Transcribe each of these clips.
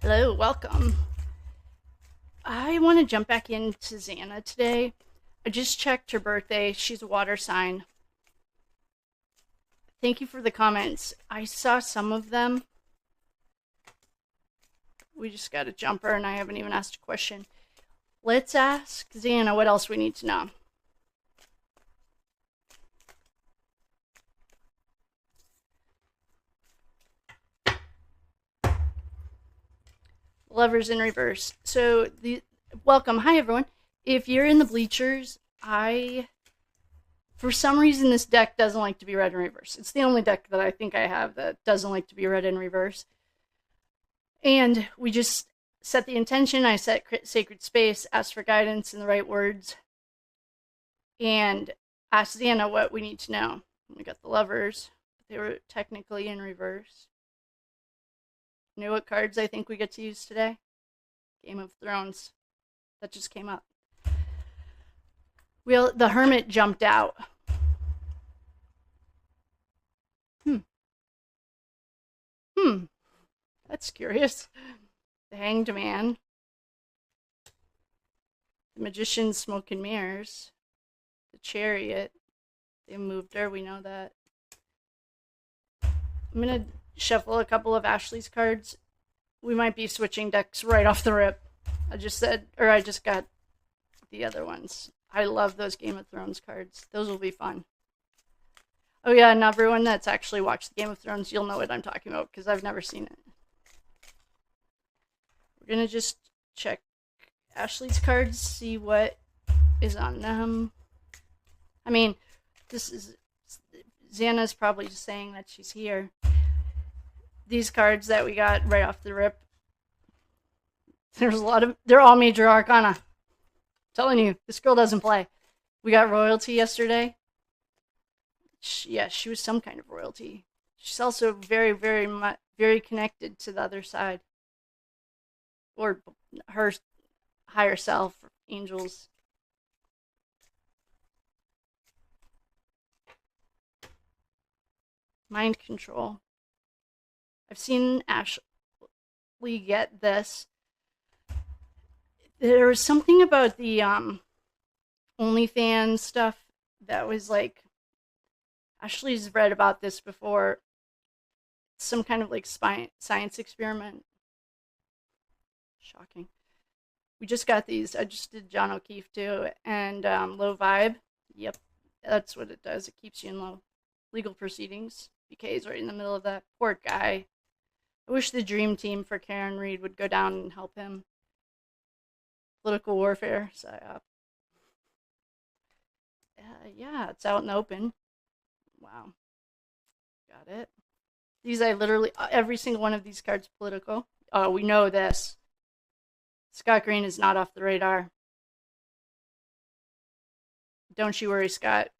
Hello, welcome. I want to jump back into Xana today. I just checked her birthday. She's a water sign. Thank you for the comments. I saw some of them. We just got a jumper, and I haven't even asked a question. Let's ask Xana what else we need to know. Lovers in reverse. So welcome. Hi everyone. If you're in the bleachers, for some reason this deck doesn't like to be read in reverse. It's the only deck that I think I have that doesn't like to be read in reverse. And we just set the intention. I set sacred space, asked for guidance in the right words, and asked Xana what we need to know. We got the lovers. They were technically in reverse. You know what cards I think we get to use today? Game of Thrones. That just came up. The Hermit jumped out. That's curious. The Hanged Man. The Magician's Smoke and Mirrors. The Chariot. They moved her, we know that. I'm going to shuffle a couple of Ashley's cards. We might be switching decks right off the rip. I just got the other ones. I love those Game of Thrones cards. Those will be fun. Oh yeah, and everyone that's actually watched the Game of Thrones, you'll know what I'm talking about because I've never seen it. We're going to just check Ashley's cards, see what is on them. I mean, Xana's probably just saying that she's here. These cards that we got right off the rip, they're all major arcana. I'm telling you, this girl doesn't play. We got royalty yesterday. She was some kind of royalty. She's also very, very much, very connected to the other side. Or her higher self, angels. Mind control. I've seen Ashley get this. There was something about the OnlyFans stuff that was like, Ashley's read about this before. Some kind of like science experiment. Shocking. We just got these. I just did John O'Keefe too, and low vibe. Yep, that's what it does. It keeps you in low legal proceedings. BK's right in the middle of that. Poor guy. I wish the dream team for Karen Reed would go down and help him. Political warfare, psyop. Yeah, it's out in the open. Wow. Got it. Every single one of these cards political. Oh, we know this. Scott Green is not off the radar. Don't you worry, Scott.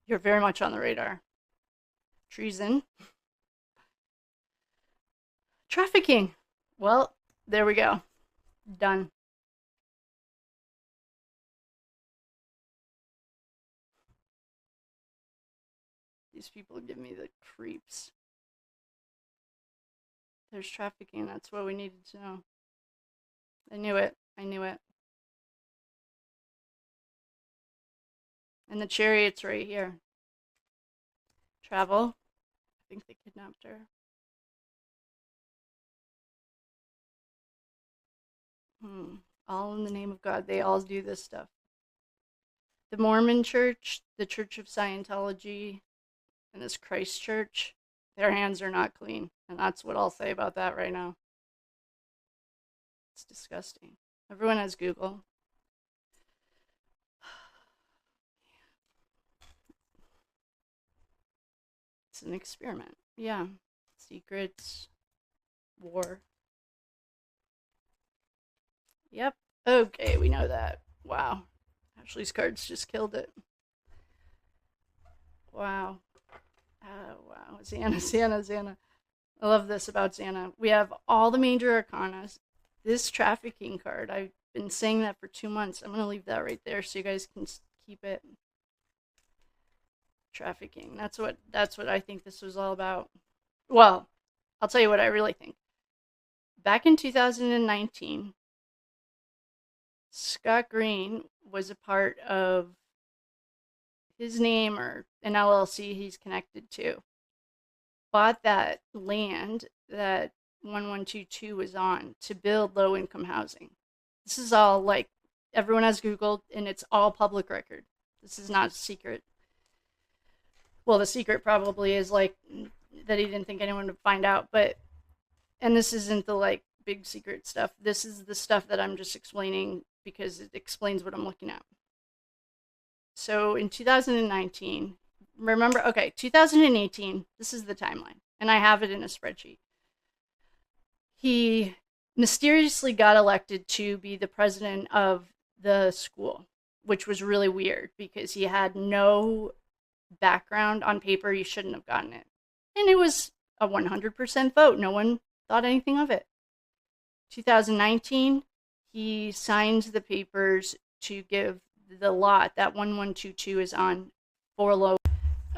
You're very much on the radar. Treason. Trafficking. Well, there we go. Done. These people give me the creeps. There's trafficking. That's what we needed to know. I knew it. And the chariot's right here. Travel. I think they kidnapped her. All in the name of God. They all do this stuff. The Mormon Church, the Church of Scientology, and this Christ Church, their hands are not clean. And that's what I'll say about that right now. It's disgusting. Everyone has Google. It's an experiment. Yeah. Secrets. War. Yep. Okay, we know that. Wow. Ashley's cards just killed it. Wow. Wow. Xana. I love this about Xana. We have all the major arcanas. This trafficking card, I've been saying that for 2 months. I'm going to leave that right there so you guys can keep it. Trafficking. That's what I think this was all about. Well, I'll tell you what I really think. back in 2019, Scott Green was a part of his name or an LLC he's connected to, bought that land that 1122 was on to build low income housing. This is all like everyone has Googled and it's all public record. This is not a secret. Well, the secret probably is like that he didn't think anyone would find out, but and this isn't the like big secret stuff. This is the stuff that I'm just explaining because it explains what I'm looking at. So in 2019, remember, okay, 2018, this is the timeline, and I have it in a spreadsheet. He mysteriously got elected to be the president of the school, which was really weird because he had no background on paper. He shouldn't have gotten it. And it was a 100% vote. No one thought anything of it. 2019, he signed the papers to give the lot that 1122 is on for low.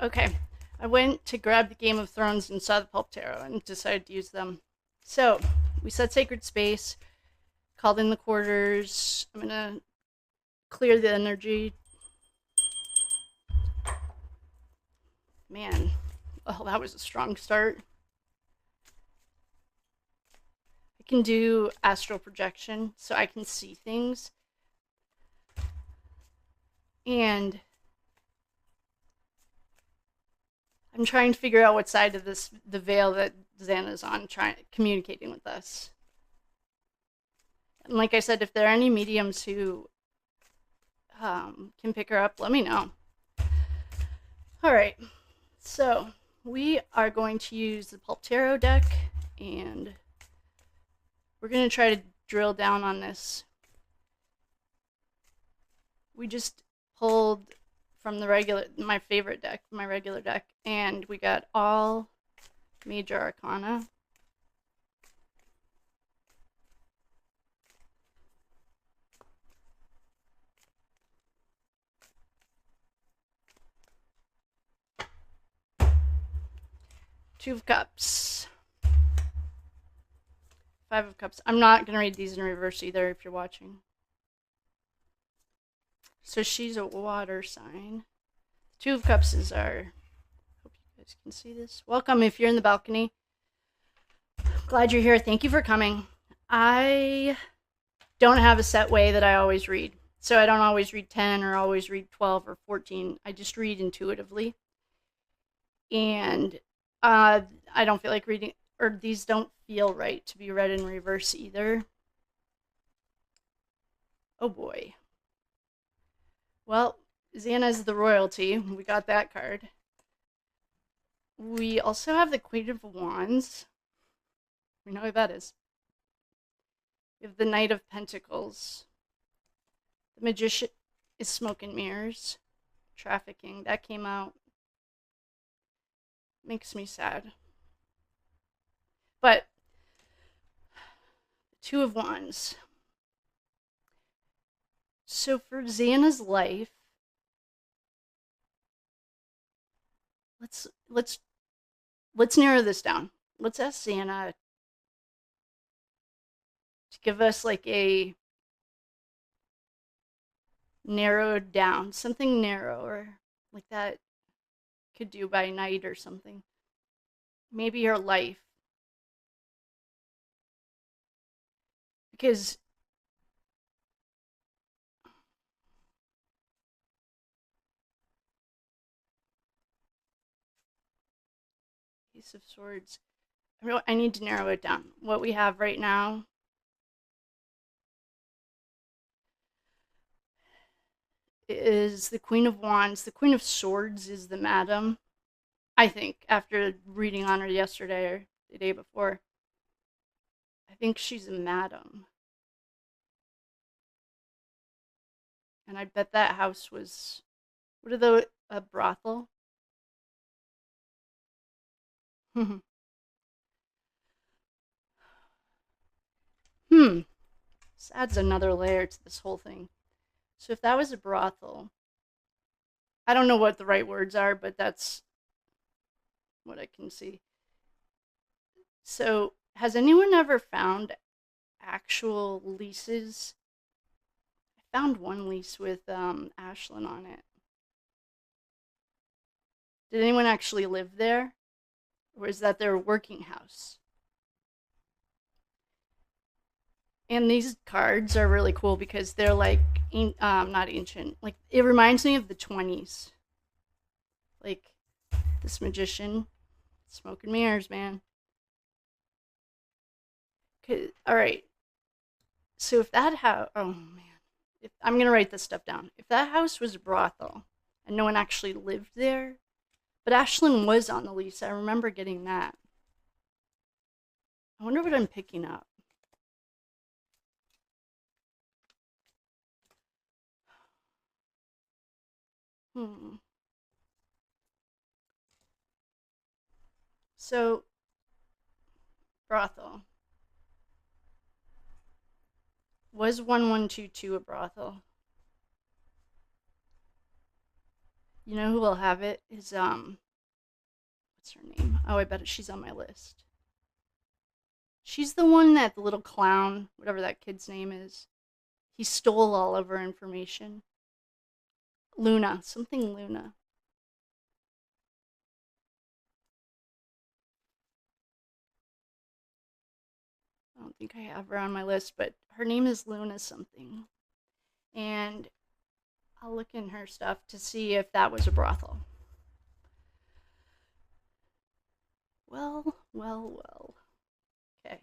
Okay, I went to grab the Game of Thrones and saw the Pulp Tarot and decided to use them. So we set sacred space, called in the quarters. I'm gonna clear the energy. Man, oh, that was a strong start. I can do astral projection so I can see things. And I'm trying to figure out what side of the veil that Xana's on, communicating with us. And like I said, if there are any mediums who can pick her up, let me know. All right, so we are going to use the Pulp Tarot deck, and we're going to try to drill down on this. We just pulled from my favorite deck, my regular deck, and we got all major arcana. Two of Cups. Five of Cups. I'm not going to read these in reverse either if you're watching. So she's a water sign. Two of Cups is our... Hope you guys can see this. Welcome if you're in the balcony. Glad you're here. Thank you for coming. I don't have a set way that I always read. So I don't always read 10 or always read 12 or 14. I just read intuitively. And I don't feel like reading, or these don't feel right to be read in reverse either. Oh boy. Well, Xana's the royalty. We got that card. We also have the Queen of Wands. We know what that is. We have the Knight of Pentacles. The Magician is Smoke and Mirrors. Trafficking. That came out. Makes me sad. But the Two of Wands. So for Xana's life, let's narrow this down. Let's ask Xana to give us like a narrowed down, something narrower, like that could do by night or something. Maybe her life. Because Ace of Swords. I need to narrow it down. What we have right now is the Queen of Wands. The Queen of Swords is the Madam. I think, after reading on her yesterday or the day before, I think she's a Madam. And I bet that house was, what are a brothel? This adds another layer to this whole thing. So if that was a brothel, I don't know what the right words are, but that's what I can see. So has anyone ever found actual leases. I found one lease with Ashlyn on it. Did anyone actually live there? Or is that their working house? And these cards are really cool because they're like, not ancient. Like, it reminds me of the 20s. Like, this magician, smoke and mirrors, man. All right. So if that house, oh man, I'm gonna write this stuff down. If that house was a brothel and no one actually lived there, but Ashlyn was on the lease, I remember getting that. I wonder what I'm picking up. So, brothel. Was 1122 a brothel? You know who will have it? Is, what's her name? Oh, I bet she's on my list. She's the one that the little clown, whatever that kid's name is, he stole all of her information. Luna. Something Luna. I don't think I have her on my list, but her name is Luna something. And I'll look in her stuff to see if that was a brothel. Well. Okay.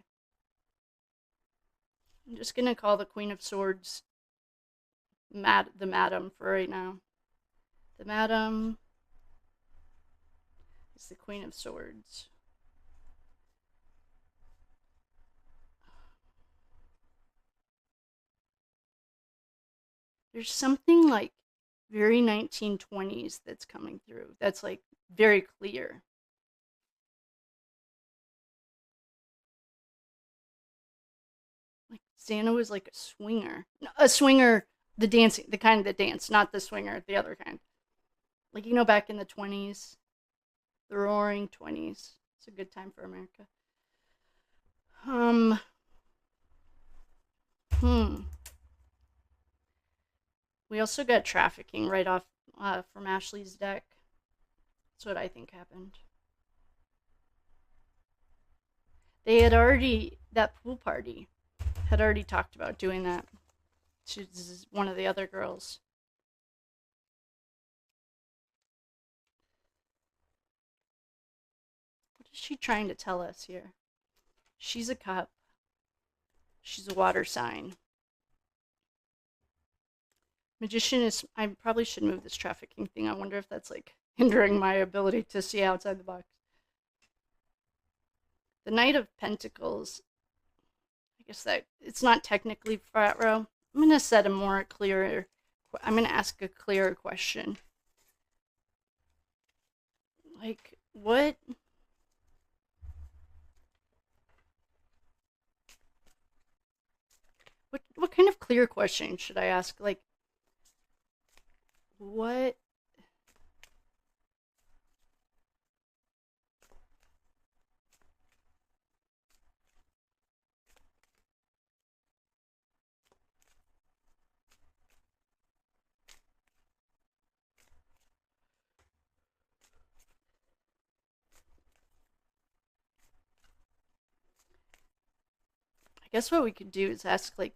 I'm just gonna call the Queen of Swords the Madam for right now. The Madam is the Queen of Swords. There's something like very 1920s that's coming through. That's like very clear. Like Xana was like a swinger. A swinger, the dancing, the kind that dance, not the swinger, the other kind. Like, you know, back in the 20s, the roaring 20s. It's a good time for America. Um, We also got trafficking right off from Ashley's deck. That's what I think happened. They had already, that pool party had already talked about doing that. She's one of the other girls. What is she trying to tell us here? She's a cup. She's a water sign. Magician is. I probably should move this trafficking thing. I wonder if that's like hindering my ability to see outside the box. The Knight of Pentacles. I guess that it's not technically frat row. I'm gonna set a more clearer. I'm gonna ask a clearer question. Like, what? What kind of clear question should I ask? Like, what? I guess what we could do is ask, like,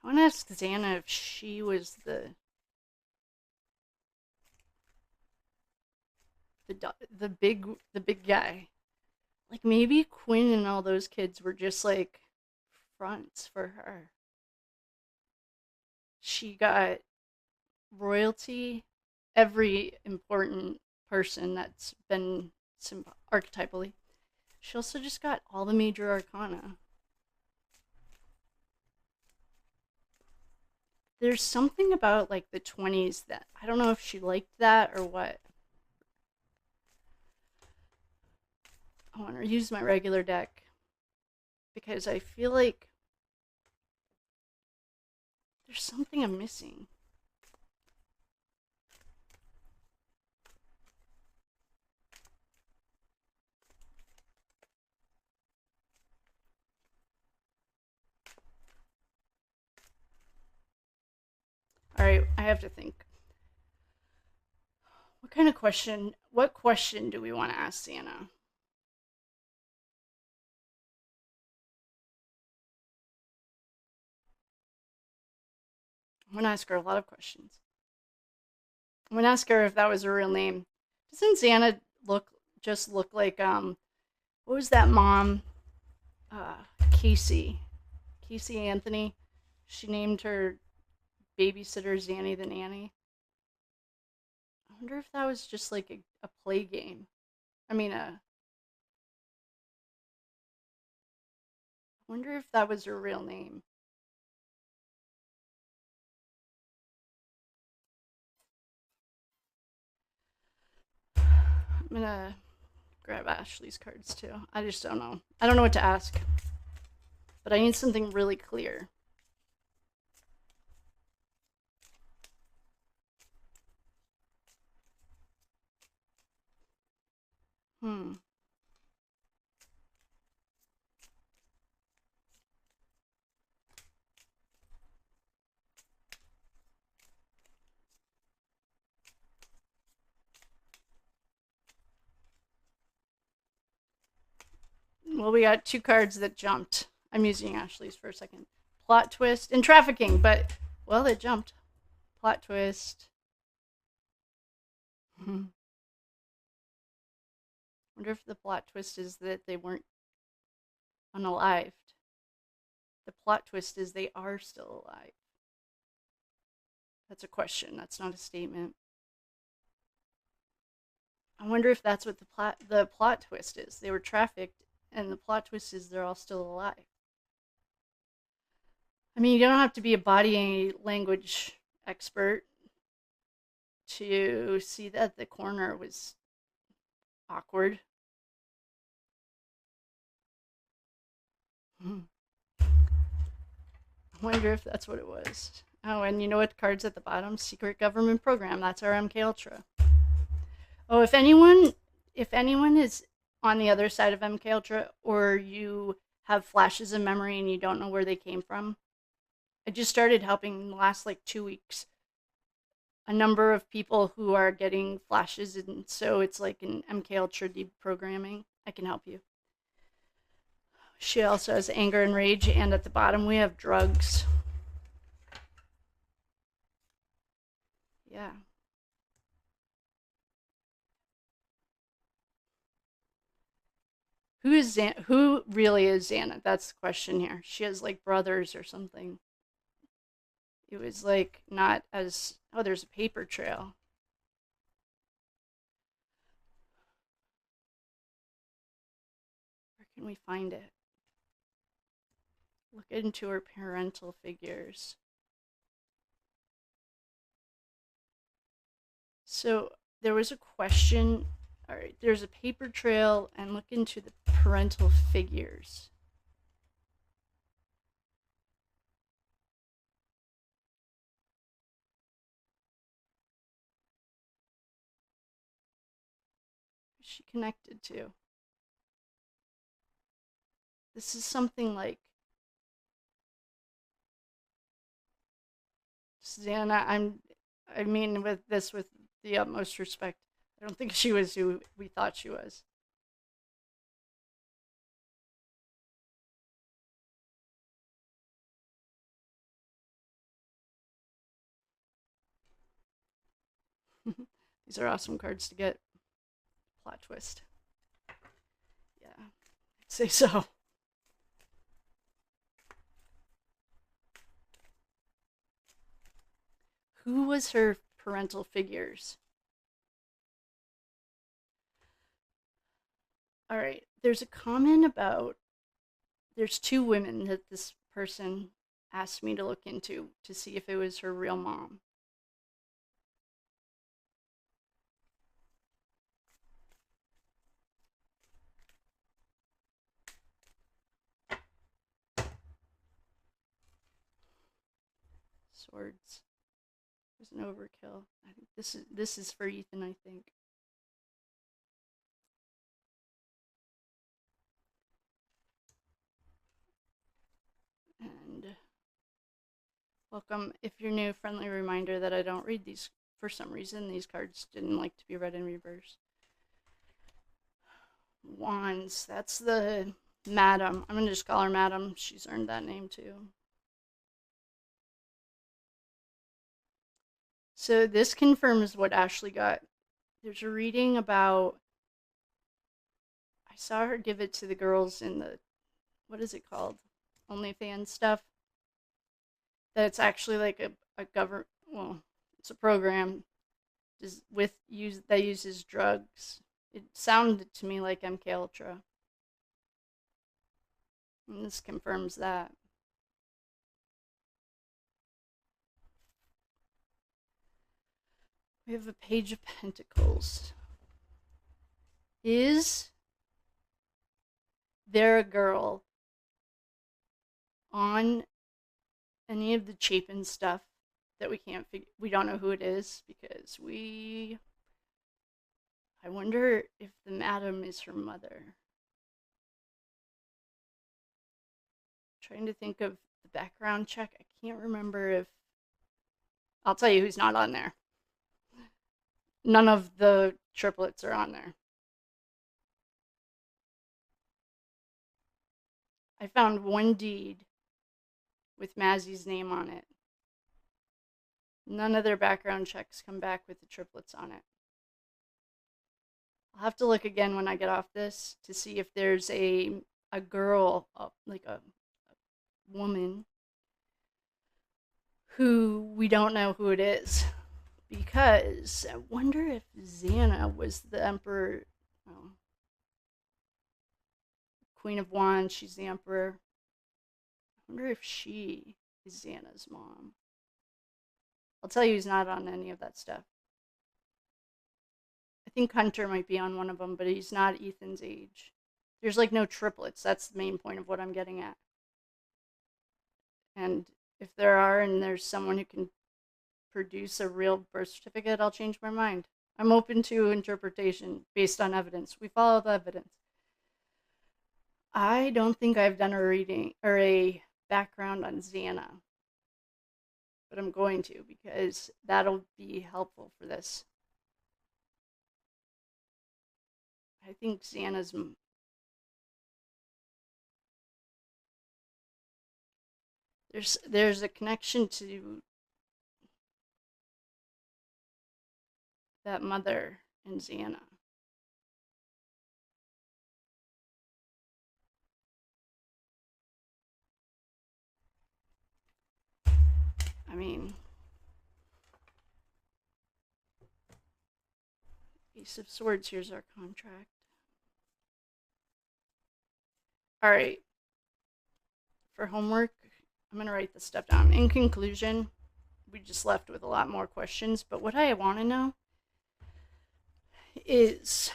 I want to ask Xana if she was the big guy. Like, maybe Quinn and all those kids were just like fronts for her. She got royalty, every important person that's been archetypally. She also just got all the major arcana. There's something about like the 20s that I don't know if she liked that or what. I want to use my regular deck because I feel like there's something I'm missing. All right, I have to think. What question do we want to ask Xana? I'm going to ask her a lot of questions. I'm going to ask her if that was her real name. Doesn't Xana look like, what was that mom? Casey. Casey Anthony. She named her babysitter Zanny the Nanny. I wonder if that was just like a play game. I mean, I wonder if that was her real name. I'm gonna grab Ashley's cards too. I just don't know. I don't know what to ask. But I need something really clear. Well, we got two cards that jumped. I'm using Ashley's for a second. Plot twist and trafficking, but, well, it jumped. Plot twist. Wonder if the plot twist is that they weren't unalived. The plot twist is they are still alive. That's a question. That's not a statement. I wonder if that's what the plot twist is. They were trafficked, and the plot twist is they're all still alive. I mean, you don't have to be a body language expert to see that the corner was awkward. I wonder if that's what it was. Oh, and you know what card's at the bottom? Secret government program. That's our MK Ultra. Oh, if anyone is on the other side of MK Ultra, or you have flashes of memory and you don't know where they came from, I just started helping in the last like 2 weeks a number of people who are getting flashes, and so it's like an MK Ultra deprogramming. I can help you. She also has anger and rage, and at the bottom we have drugs. Yeah. Who really is Xana? That's the question here. She has like brothers or something. It was like not as, oh, there's a paper trail. Where can we find it? Look into her parental figures. So there was a question. All right, there's a paper trail, and look into the parental figures. Who's she connected to? This is something like Xana. I mean, with the utmost respect. I don't think she was who we thought she was. These are awesome cards to get. Plot twist. Yeah, I'd say so. Who was her parental figures? All right. There's a comment about there's two women that this person asked me to look into to see if it was her real mom. Swords was an overkill. I think this is for Ethan, I think. And welcome. If you're new, friendly reminder that I don't read these for some reason. These cards didn't like to be read in reverse. Wands. That's the Madam. I'm gonna just call her Madam. She's earned that name too. So this confirms what Ashley got. There's a reading about. I saw her give it to the girls in the, what is it called? OnlyFans stuff. That it's actually like a government, well, it's a program that uses drugs. It sounded to me like MK Ultra. And this confirms that. We have a Page of Pentacles. Is there a girl on any of the Chapin stuff that we don't know who it is, because I wonder if the Madam is her mother. Trying to think of the background check. I can't remember if, I'll tell you who's not on there. None of the triplets are on there. I found one deed with Mazzy's name on it. None of their background checks come back with the triplets on it. I'll have to look again when I get off this to see if there's a girl, like a woman, who we don't know who it is. Because I wonder if Xana was the Emperor. Oh. Queen of Wands, she's the Emperor. I wonder if she is Xana's mom. I'll tell you who's not on any of that stuff. I think Hunter might be on one of them, but he's not Ethan's age. There's like no triplets. That's the main point of what I'm getting at. And if there are, and there's someone who can produce a real birth certificate, I'll change my mind. I'm open to interpretation based on evidence. We follow the evidence. I don't think I've done a reading or a background on Xana, but I'm going to, because that'll be helpful for this. I think Xana's, there's a connection to that mother and Xana. I mean, Ace of Swords, here's our contract. All right. For homework, I'm going to write this stuff down. In conclusion, we just left with a lot more questions, but what I want to know is,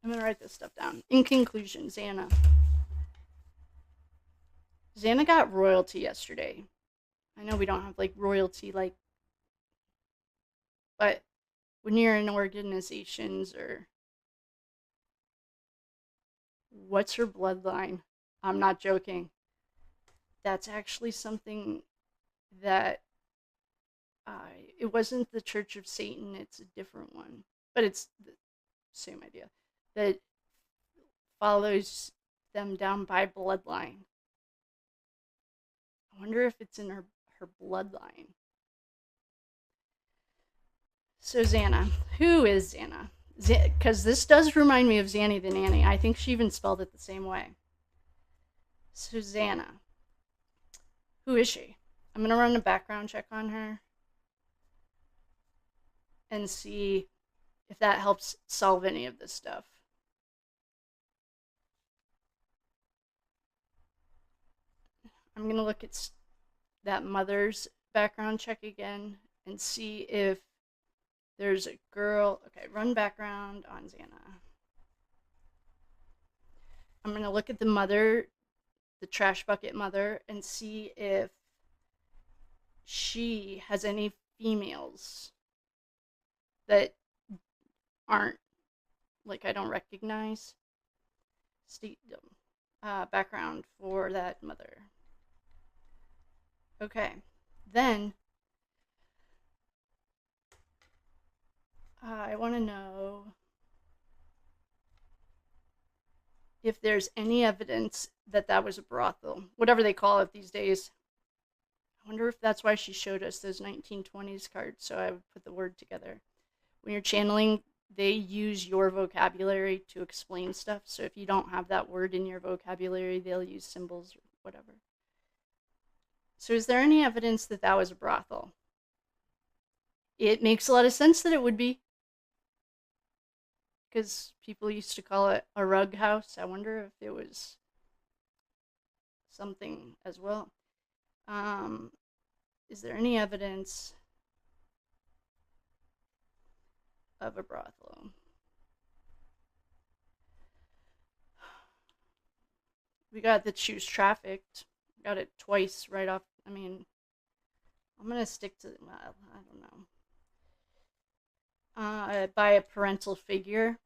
I'm going to write this stuff down. In conclusion, Xana got royalty yesterday. I know we don't have like royalty, like, but when you're in organizations, or what's her bloodline? I'm not joking. That's actually something that it wasn't the Church of Satan, it's a different one, but it's the same idea, that follows them down by bloodline. I wonder if it's in her bloodline. So Xana, who is Xana? Because this does remind me of Zanny the Nanny. I think she even spelled it the same way. So Xana, who is she? I'm going to run a background check on her and see if that helps solve any of this stuff. I'm going to look at that mother's background check again and see if there's a girl. Okay, run background on Xana. I'm going to look at the mother, the trash bucket mother, and see if she has any females that aren't, like, I don't recognize. Background for that mother. Okay, then I want to know if there's any evidence that that was a brothel, whatever they call it these days. I wonder if that's why she showed us those 1920s cards, so I would put the word together. When you're channeling, they use your vocabulary to explain stuff, so if you don't have that word in your vocabulary, they'll use symbols or whatever. So is there any evidence that that was a brothel? It makes a lot of sense that it would be, because people used to call it a rug house. I wonder if it was something as well. Is there any evidence of a brothel? We got that she was trafficked. Got it twice right off. I mean, I'm gonna stick to, well, I don't know. By a parental figure.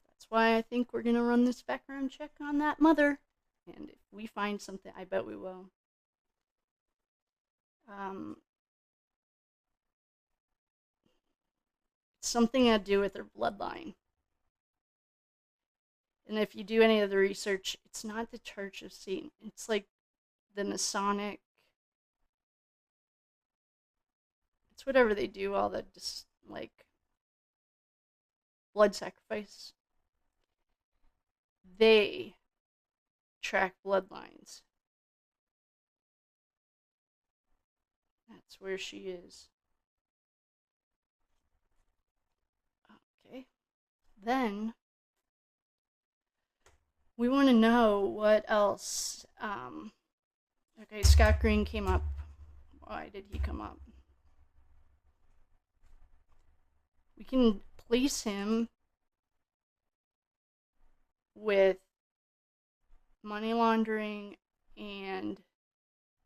That's why I think we're gonna run this background check on that mother. And if we find something, I bet we will. It's something to do with her bloodline. And if you do any of the research, it's not the Church of Satan. It's like the Masonic. It's whatever they do, all the just like blood sacrifice. They track bloodlines. That's where she is. Okay. Then we want to know what else. Okay, Scott Green came up. Why did he come up? We can place him with money laundering and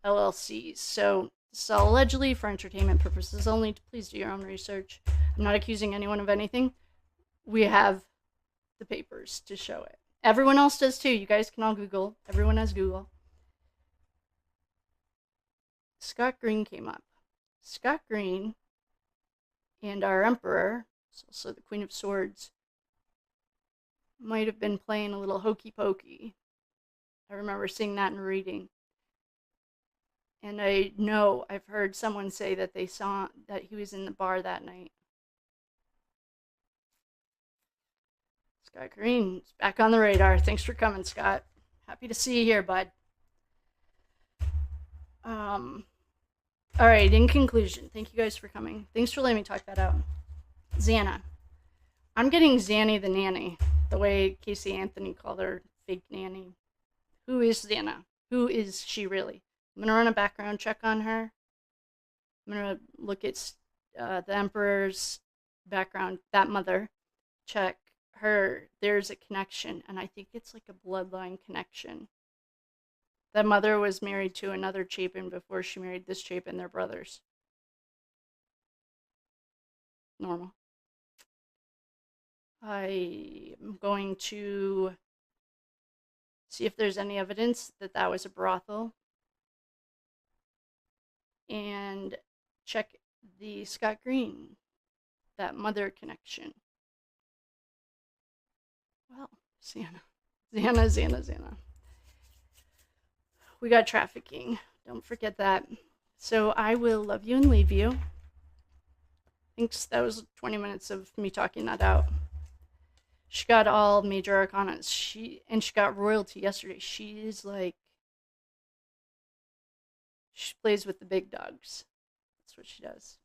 LLCs. So allegedly for entertainment purposes only. Please do your own research. I'm not accusing anyone of anything. We have the papers to show it. Everyone else does too. You guys can all Google. Everyone has Google. Scott Green came up. Scott Green and our Emperor, also the Queen of Swords, might have been playing a little hokey pokey. I remember seeing that in reading. And I know I've heard someone say that they saw that he was in the bar that night. Scott Green's back on the radar. Thanks for coming, Scott. Happy to see you here, bud. All right, in conclusion, thank you guys for coming. Thanks for letting me talk that out. Xana. I'm getting Xanny the nanny, the way Casey Anthony called her fake nanny. Who is Xana? Who is she really? I'm going to run a background check on her. I'm going to look at the Emperor's background, that mother, check her. There's a connection, and I think it's like a bloodline connection. That mother was married to another Chapin before she married this Chapin. They're brothers. Normal. I am going to see if there's any evidence that that was a brothel. And check the Scott Green, that mother connection. Well, Xana. We got trafficking. Don't forget that. So I will love you and leave you. Thanks. That was 20 minutes of me talking that out. She got all major arcana. She got royalty yesterday. She is like, she plays with the big dogs. That's what she does.